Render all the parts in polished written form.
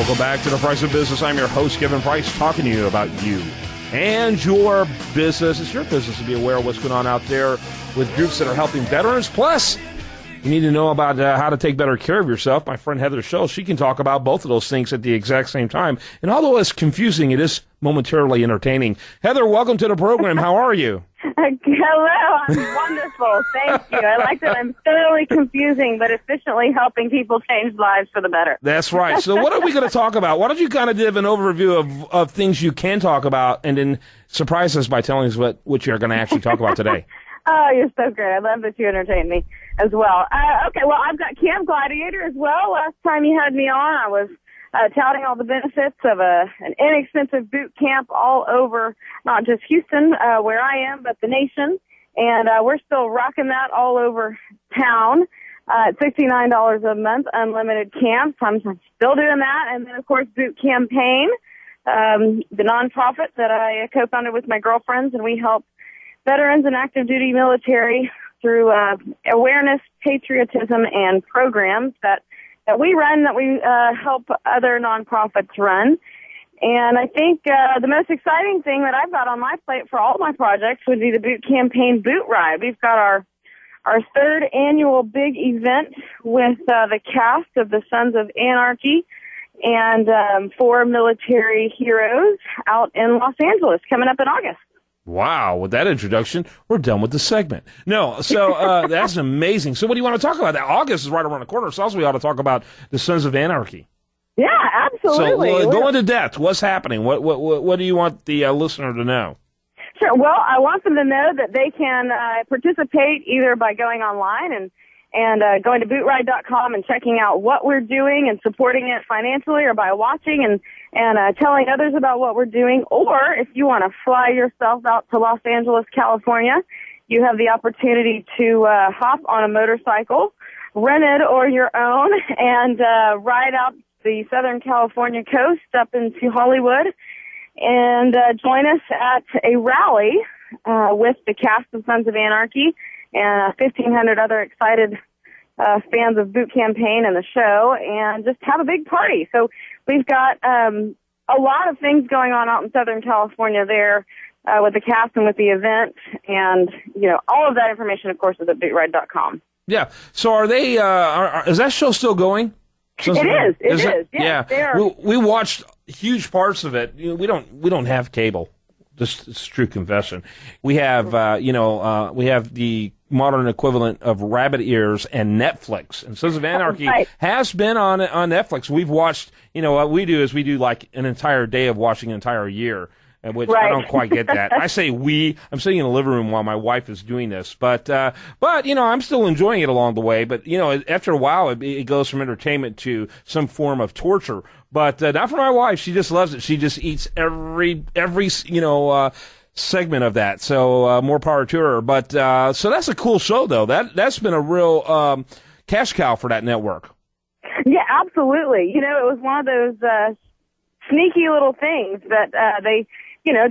Welcome back to The Price of Business. I'm your host, Kevin Price, talking to you about you and your business. It's your business to be aware of what's going on out there with groups that are helping veterans. Plus, you need to know about how to take better care of yourself. My friend Heather Sholl, she can talk about both of those things at the exact same time. And although it's confusing, it is momentarily entertaining. Heather, welcome to the program. How are you? Hello, I'm wonderful. Thank you. I like that I'm thoroughly confusing, but efficiently helping people change lives for the better. That's right. So what are we going to talk about? Why don't you kind of give an overview of things you can talk about and then surprise us by telling us what you're going to actually talk about today? Oh, you're so great. I love that you entertain me as well. Okay, well, I've got Camp Gladiator as well. Last time you had me on, I was touting all the benefits of an inexpensive boot camp all over, not just Houston, where I am, but the nation. And we're still rocking that all over town. At $69 a month, unlimited camps. I'm still doing that. And then, of course, Boot Campaign, the nonprofit that I co-founded with my girlfriends, and we help veterans and active duty military through awareness, patriotism, and programs that we run, that we help other nonprofits run. And I think the most exciting thing that I've got on my plate for all my projects would be the Boot Campaign Boot Ride. We've got our third annual big event with the cast of the Sons of Anarchy and 4 military heroes out in Los Angeles coming up in August. Wow, with that introduction, we're done with the segment. No, so that's amazing. So what do you want to talk about? August is right around the corner, so also we ought to talk about the Sons of Anarchy. Yeah, absolutely. So go into depth. What's happening? What do you want the listener to know? Sure. Well, I want them to know that they can participate either by going online and going to bootride.com and checking out what we're doing and supporting it financially, or by watching and telling others about what we're doing. Or if you want to fly yourself out to Los Angeles, California, you have the opportunity to hop on a motorcycle, rented or your own, and ride out the Southern California coast up into Hollywood and join us at a rally with the cast of Sons of Anarchy and 1,500 other excited fans of Boot Campaign and the show, and just have a big party. So we've got a lot of things going on out in Southern California there with the cast and with the event, and all of that information, of course, is at bootride.com. Yeah. So are they? Is that show still going? It is. Yes, yeah. We watched huge parts of it. We don't have cable. This is true confession. We have we have the modern equivalent of rabbit ears and Netflix. And Sons of Anarchy has been on Netflix. We've watched. What we do is we do like an entire day of watching an entire year. Which I don't quite get that. I say we. I'm sitting in the living room while my wife is doing this, but I'm still enjoying it along the way. But after a while, it goes from entertainment to some form of torture. But not for my wife. She just loves it. She just eats every segment of that. So more power to her. But so that's a cool show, though. That's been a real cash cow for that network. Yeah, absolutely. It was one of those sneaky little things that they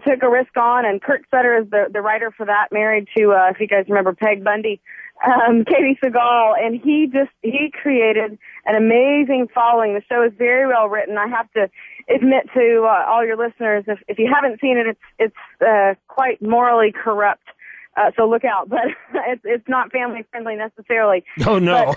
took a risk on, and Kurt Sutter is the writer for that, married to, if you guys remember, Peg Bundy, Katie Seagal, and he created an amazing following. The show is very well written. I have to admit to all your listeners, if you haven't seen it, it's quite morally corrupt. So look out, but it's not family friendly necessarily. Oh no,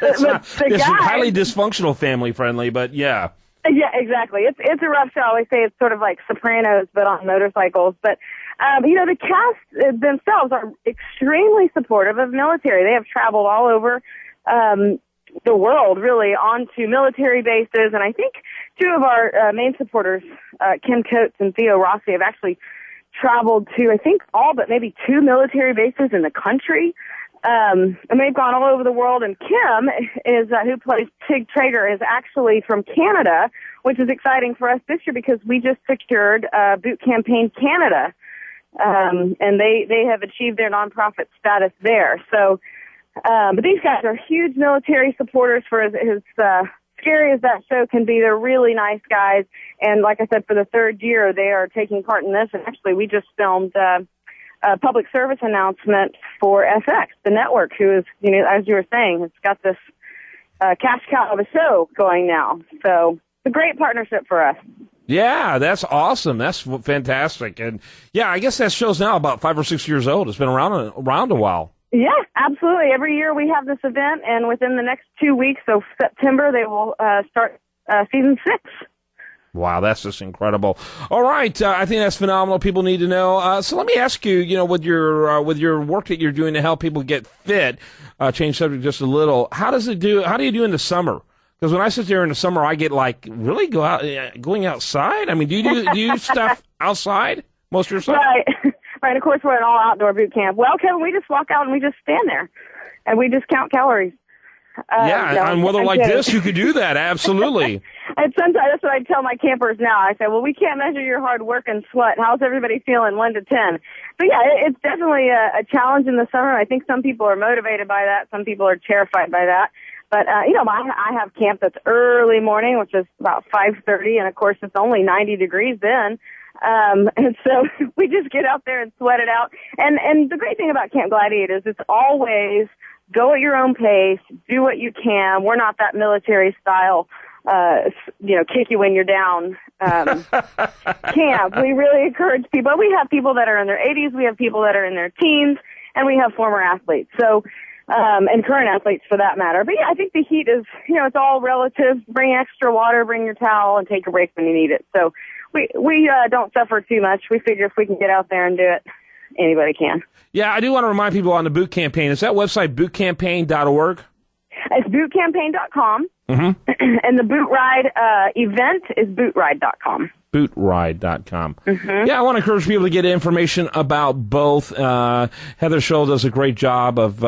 it's guy, highly dysfunctional family friendly, but yeah. Yeah, exactly. It's a rough show. I always say it's sort of like Sopranos, but on motorcycles. But, the cast themselves are extremely supportive of military. They have traveled all over the world, really, onto military bases. And I think 2 of our main supporters, Ken Coates and Theo Rossi, have actually traveled to, I think, all but maybe 2 military bases in the country. And they've gone all over the world, and Kim is who plays Tig Traeger is actually from Canada, which is exciting for us this year because we just secured Boot Campaign Canada, and they have achieved their nonprofit status there. So, but these guys are huge military supporters for as scary as that show can be. They're really nice guys, and like I said, for the 3rd year they are taking part in this. And actually, we just filmed a public service announcement for FX, the network, who is, as you were saying, has got this cash cow of a show going now. So a great partnership for us. Yeah, that's awesome. That's fantastic. And yeah, I guess that show's now about 5 or 6 years old. It's been around a while. Yeah, absolutely. Every year we have this event, and within the next 2 weeks, so September, they will start season 6. Wow, that's just incredible. All right, I think that's phenomenal. People need to know. So let me ask you, with your work that you're doing to help people get fit, change subject just a little. How do you do in the summer? Because when I sit there in the summer, I get like, really going outside? I mean, do you stuff outside most of your stuff? Right. Right. Of course, we're an all outdoor boot camp. Well, Kevin, we just walk out and we just stand there, and we just count calories. On weather like this, you could do that. Absolutely. And sometimes that's what I tell my campers now. I say, well, we can't measure your hard work and sweat. How's everybody feeling 1 to 10? But yeah, it's definitely a challenge in the summer. I think some people are motivated by that. Some people are terrified by that. But, I have camp that's early morning, which is about 5:30. And of course, it's only 90 degrees then. And so we just get out there and sweat it out. And the great thing about Camp Gladiator is it's always go at your own pace, do what you can. We're not that military style, kick you when you're down, camp. We really encourage people. We have people that are in their 80s. We have people that are in their teens, and we have former athletes. So, and current athletes for that matter. But yeah, I think the heat is, it's all relative. Bring extra water, bring your towel, and take a break when you need it. So we don't suffer too much. We figure if we can get out there and do it, anybody can. Yeah, I do want to remind people on the boot campaign. Is that website bootcampaign.org? It's bootcampaign.com. Mm-hmm. And the boot ride event is bootride.com. Bootride.com. Mm-hmm. Yeah, I want to encourage people to get information about both. Heather Sholl does a great job of,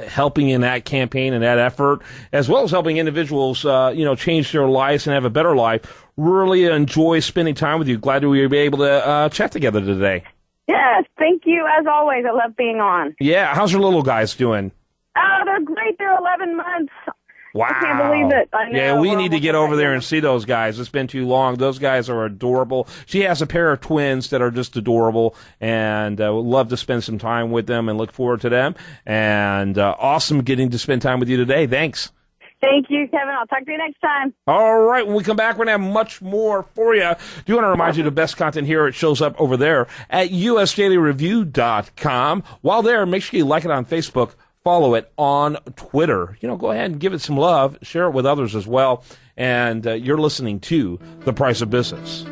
helping in that campaign and that effort, as well as helping individuals, change their lives and have a better life. Really enjoy spending time with you. Glad we were able to chat together today. Yes, thank you as always. I love being on. Yeah, how's your little guys doing? Oh, they're great. They're 11 months. Wow. I can't believe it. I know. Yeah, we need to get over there and see those guys. It's been too long. Those guys are adorable. She has a pair of twins that are just adorable, and would love to spend some time with them and look forward to them. And awesome getting to spend time with you today. Thanks. Thank you, Kevin. I'll talk to you next time. All right. When we come back, we're going to have much more for you. Do want to remind you the best content here. It shows up over there at usdailyreview.com. While there, make sure you like it on Facebook. Follow it on Twitter. Go ahead and give it some love. Share it with others as well. And you're listening to The Price of Business.